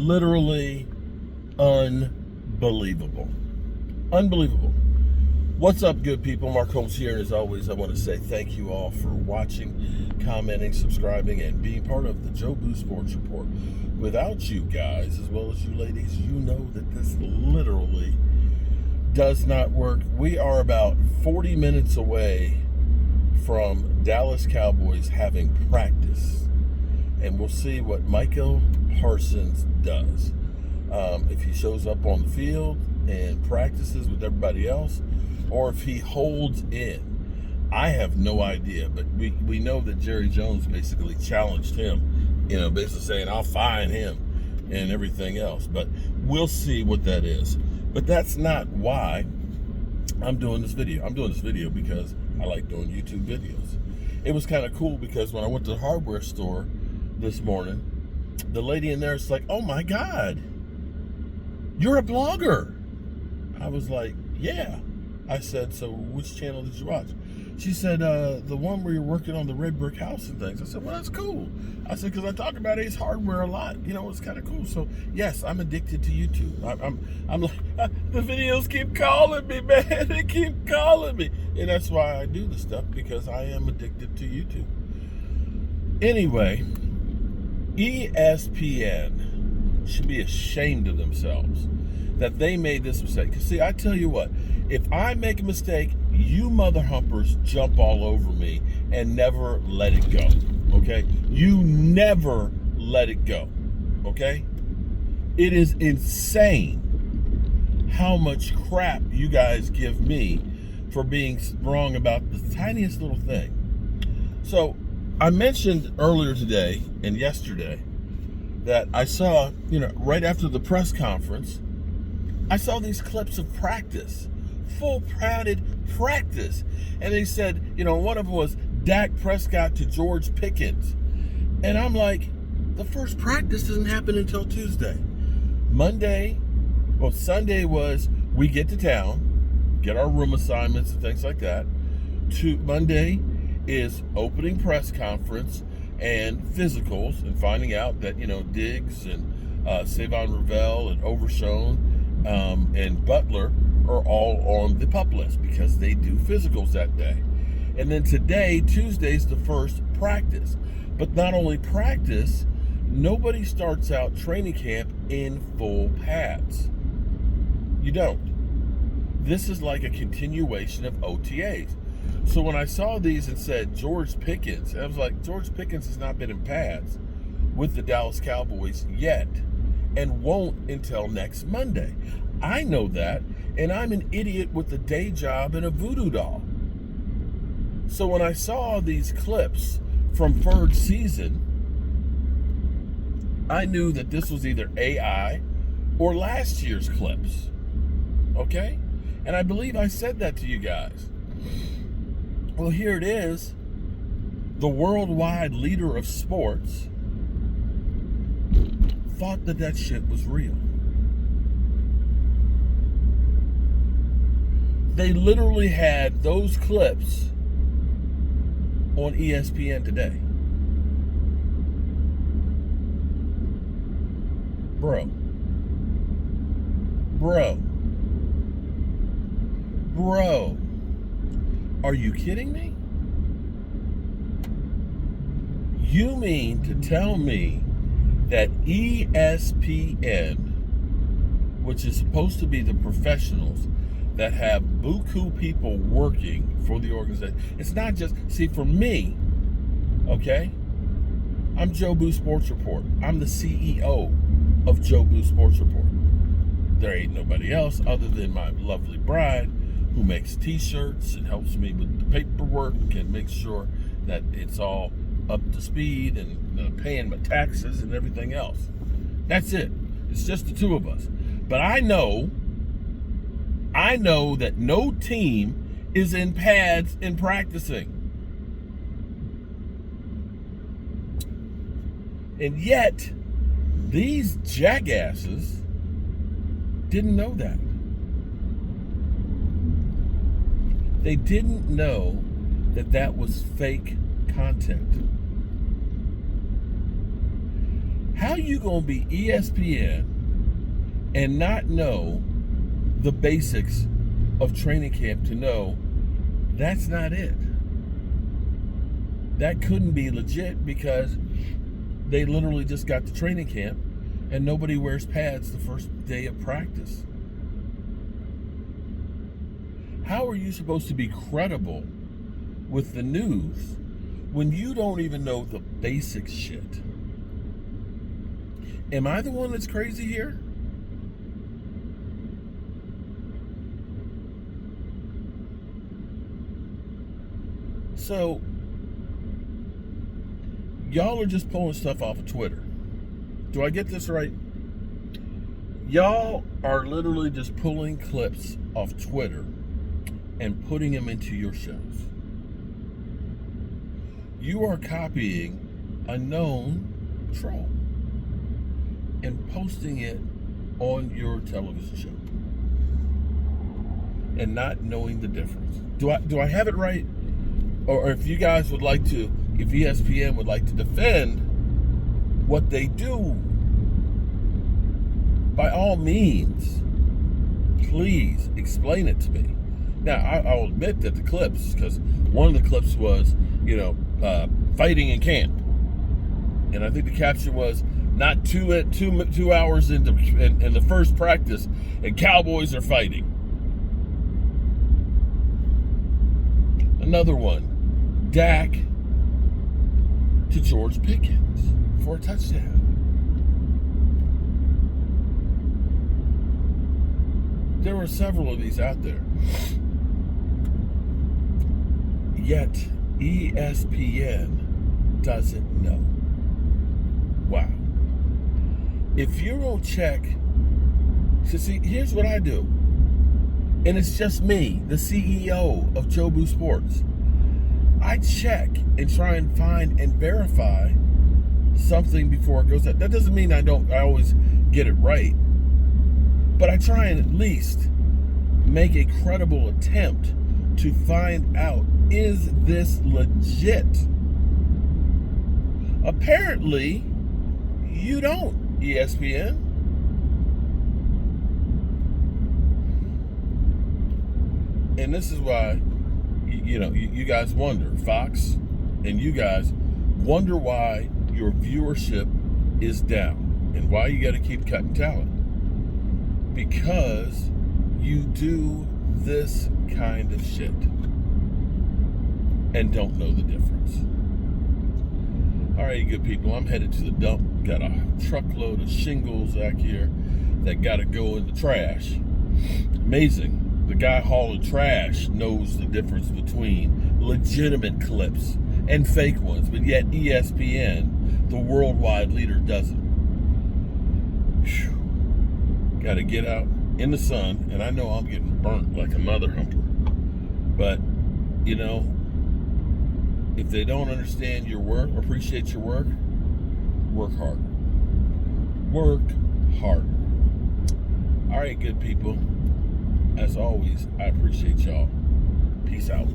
literally unbelievable. Unbelievable. What's up, good people? Mark Holmes here, and as always, I want to say thank you all for watching, commenting, subscribing, and being part of the Joe Boo Sports Report. Without you guys, as well as you ladies, you know that this literally does not work. We are about 40 minutes away from Dallas Cowboys having practice, and we'll see what Michael Parsons does. If he shows up on the field and practices with everybody else, or if he holds in. I have no idea, but we know that Jerry Jones basically challenged him, basically saying, I'll fine him and everything else. But we'll see what that is. But that's not why I'm doing this video. I'm doing this video because I like doing YouTube videos. It was kind of cool because when I went to the hardware store this morning, the lady in there is like, oh my God, you're a blogger. I was like, yeah. I said, so which channel did you watch? She said, the one where you're working on the red brick house and things. I said, well, that's cool. I said, because I talk about Ace Hardware a lot. It's kind of cool. So, yes, I'm addicted to YouTube. I'm like, the videos keep calling me, man. They keep calling me. And that's why I do this stuff, because I am addicted to YouTube. Anyway, ESPN should be ashamed of themselves that they made this mistake. Because, see, I tell you what, if I make a mistake, you mother humpers jump all over me and never let it go, okay? You never let it go, okay? It is insane how much crap you guys give me for being wrong about the tiniest little thing. So, I mentioned earlier today and yesterday that I saw, right after the press conference, I saw these clips of practice, full padded practice. And they said, one of them was Dak Prescott to George Pickens. And I'm like, the first practice doesn't happen until Tuesday. Sunday was we get to town, get our room assignments and things like that. Monday is opening press conference and physicals and finding out that, Diggs and Savon Ravel and Overshown and Butler are all on the PUP list because they do physicals that day. And then today, Tuesday's the first practice. But not only practice, nobody starts out training camp in full pads. You don't. This is like a continuation of OTAs. So when I saw these and said George Pickens, I was like, George Pickens has not been in pads with the Dallas Cowboys yet and won't until next Monday. I know that, and I'm an idiot with a day job and a voodoo doll. So when I saw these clips from third season, I knew that this was either AI or last year's clips. Okay? And I believe I said that to you guys. Well, here it is. The worldwide leader of sports thought that shit was real. They literally had those clips on ESPN today. Bro. Are you kidding me? You mean to tell me that ESPN, which is supposed to be the professionals that have buku people working for the organization. It's not just, see, for me, okay, I'm Joe Boo Sports Report. I'm the CEO of Joe Boo Sports Report. There ain't nobody else other than my lovely bride who makes t-shirts and helps me with the paperwork and makes sure that it's all up to speed and paying my taxes and everything else. That's it. It's just the two of us. But I know that no team is in pads and practicing. And yet, these jackasses didn't know that. They didn't know that that was fake content. How you gonna be ESPN and not know the basics of training camp to know that's not it? That couldn't be legit because they literally just got to training camp and nobody wears pads the first day of practice. How are you supposed to be credible with the news when you don't even know the basic shit? Am I the one that's crazy here? So, y'all are just pulling stuff off of Twitter. Do I get this right? Y'all are literally just pulling clips off Twitter and putting them into your shows. You are copying a known troll and posting it on your television show and not knowing the difference. Do I have it right? Or if you guys would like to, if ESPN would like to defend what they do, by all means, please explain it to me. Now, I'll admit that the clips, because one of the clips was, fighting in camp. And I think the caption was, not 2 hours in the first practice, and Cowboys are fighting. Another one, Dak to George Pickens for a touchdown. There were several of these out there. Yet ESPN doesn't know. Wow. If you don't check, see, here's what I do. And it's just me, the CEO of Joe Boo Sports. I check and try and find and verify something before it goes out. That doesn't mean I always get it right. But I try and at least make a credible attempt to find out, is this legit? Apparently, you don't, ESPN. And this is why, you guys wonder, Fox, and you guys wonder why your viewership is down and why you got to keep cutting talent. Because you do this kind of shit and don't know the difference. All right, good people, I'm headed to the dump. Got a truckload of shingles back here that got to go in the trash. Amazing. The guy hauling trash knows the difference between legitimate clips and fake ones, but yet ESPN, the worldwide leader, doesn't. Got to get out in the sun, and I know I'm getting burnt like a mother humper. But, if they don't understand your work, appreciate your work, work harder. Work harder. All right, good people. As always, I appreciate y'all. Peace out.